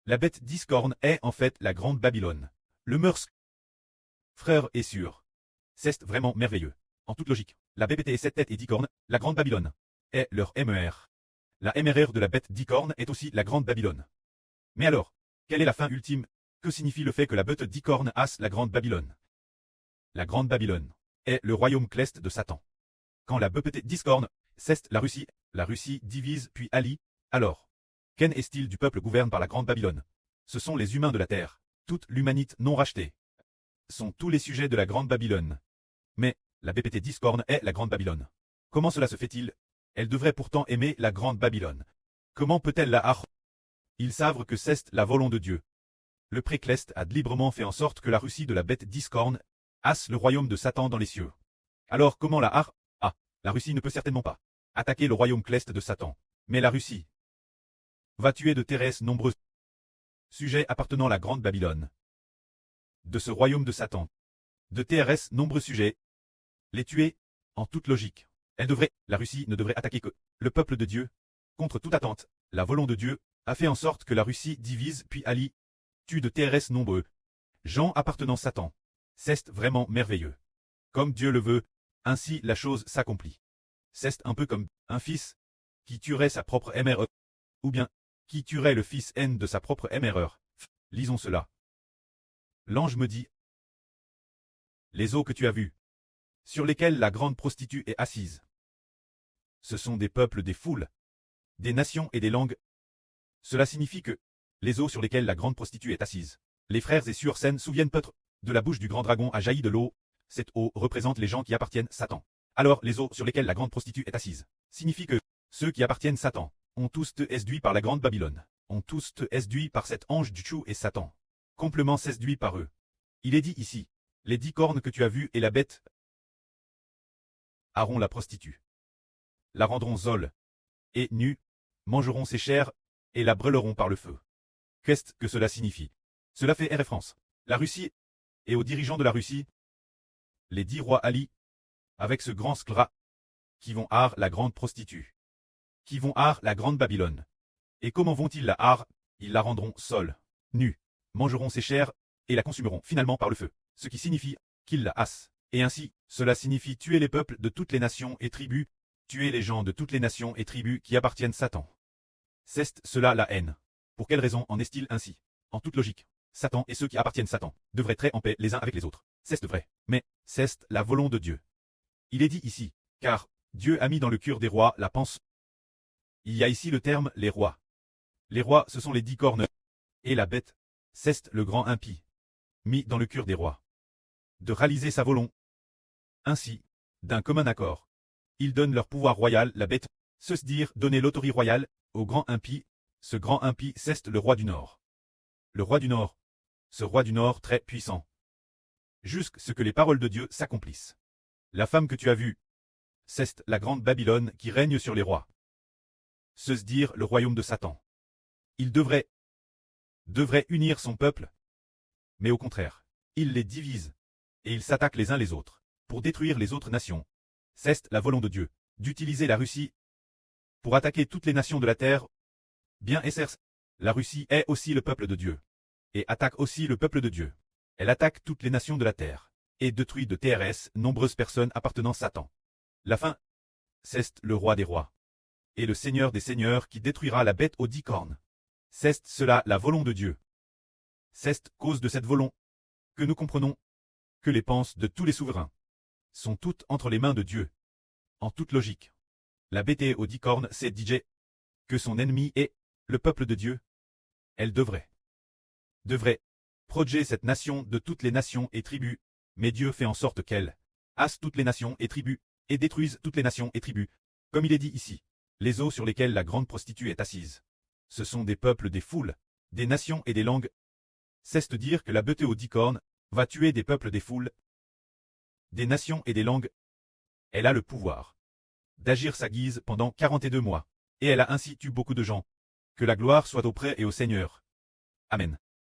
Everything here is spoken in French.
La bête discorne est en fait la grande Babylone. Le meurtre, frère, est sûr. C'est vraiment merveilleux. En toute logique, la BPT est 7 têtes et 10 cornes, la grande Babylone est leur MER. La MRR de la bête dicorne est aussi la grande Babylone. Mais alors, quelle est la fin ultime? Que signifie le fait que la bête dicorne asse la grande Babylone? La grande Babylone est le royaume cleste de Satan. Quand la BPT discorne, c'est la Russie divise puis allie, alors. Qu'en est-il du peuple gouverné par la grande Babylone? Ce sont les humains de la terre, toute l'humanité non rachetée. Sont tous les sujets de la grande Babylone. Mais, la BPT discorne est la grande Babylone. Comment cela se fait-il? Elle devrait pourtant aimer la grande Babylone. Comment peut-elle la haïr? Ils savent que c'est la volonté de Dieu. Le précleste a librement fait en sorte que la Russie de la bête discorne asse le royaume de Satan dans les cieux. Alors comment la haïr? Ah, la Russie ne peut certainement pas attaquer le royaume cleste de Satan. Mais la Russie va tuer de terrestres nombreux sujets appartenant à la grande Babylone. De ce royaume de Satan. De TRS nombreux sujets. Les tuer, en toute logique. La Russie ne devrait attaquer que le peuple de Dieu. Contre toute attente, la volonté de Dieu a fait en sorte que la Russie divise puis allie, tue de TRS nombreux gens appartenant à Satan. C'est vraiment merveilleux. Comme Dieu le veut, ainsi la chose s'accomplit. C'est un peu comme un fils qui tuerait sa propre MRE, ou bien qui tuerait le fils N de sa propre MRE. Lisons cela. L'ange me dit, les eaux que tu as vues, sur lesquelles la grande prostituée est assise, ce sont des peuples, des foules, des nations et des langues. Cela signifie que les eaux sur lesquelles la grande prostituée est assise, les frères et sœurs scènes souviennent peut-être de la bouche du grand dragon a jailli de l'eau. Cette eau représente les gens qui appartiennent à Satan. Alors les eaux sur lesquelles la grande prostituée est assise signifie que ceux qui appartiennent à Satan ont tous été séduits par la grande Babylone, ont tous été séduits par cet ange du Tchou et Satan. Complètement séduits par eux. Il est dit ici, les 10 cornes que tu as vues et la bête haront la prostituée, la rendront zole, et nue, mangeront ses chairs, et la brûleront par le feu. Qu'est-ce que cela signifie? Cela fait référence. La Russie, et aux dirigeants de la Russie, les 10 rois Ali, avec ce grand sclera, qui vont haïr la grande prostituée, qui vont haïr la grande Babylone. Et comment vont-ils la haïr? Ils la rendront seule, nue, mangeront ses chairs, et la consumeront finalement par le feu, ce qui signifie qu'ils la hassent. Et ainsi, cela signifie tuer les peuples de toutes les nations et tribus, tuer les gens de toutes les nations et tribus qui appartiennent à Satan. C'est cela la haine. Pour quelle raison en est-il ainsi? En toute logique, Satan et ceux qui appartiennent à Satan devraient être en paix les uns avec les autres. C'est vrai. Mais, c'est la volonté de Dieu. Il est dit ici, car Dieu a mis dans le cœur des rois la pensée. Il y a ici le terme les rois. Les rois, ce sont les 10 cornes. Et la bête, c'est le grand impie, mis dans le cœur des rois. De réaliser sa volonté. Ainsi, d'un commun accord, ils donnent leur pouvoir royal, la bête, se dire donner l'autorité royale au grand impie. Ce grand impie, c'est le roi du Nord. Le roi du Nord. Ce roi du Nord très puissant. Jusqu'à ce que les paroles de Dieu s'accomplissent. La femme que tu as vue, c'est la grande Babylone qui règne sur les rois. Se dire le royaume de Satan. Il devrait unir son peuple. Mais au contraire, il les divise. Et ils s'attaquent les uns les autres, pour détruire les autres nations. C'est la volonté de Dieu, d'utiliser la Russie pour attaquer toutes les nations de la terre. Bien SRC, la Russie est aussi le peuple de Dieu. Et attaque aussi le peuple de Dieu. Elle attaque toutes les nations de la terre. Et détruit de TRS nombreuses personnes appartenant à Satan. La fin, c'est le roi des rois. Et le seigneur des seigneurs qui détruira la bête aux 10 cornes. C'est cela la volonté de Dieu. C'est cause de cette volonté que nous comprenons que les pensées de tous les souverains sont toutes entre les mains de Dieu. En toute logique. La bête aux 10 cornes, c'est DJ, que son ennemi est le peuple de Dieu. Elle devrait protéger cette nation de toutes les nations et tribus, mais Dieu fait en sorte qu'elle hasse toutes les nations et tribus, et détruise toutes les nations et tribus. Comme il est dit ici, les eaux sur lesquelles la grande prostituée est assise. Ce sont des peuples, des foules, des nations et des langues. C'est dire que la bête aux 10 cornes va tuer des peuples, des foules, des nations et des langues. Elle a le pouvoir d'agir sa guise pendant 42 mois, et elle a ainsi tué beaucoup de gens. Que la gloire soit auprès et au Seigneur. Amen.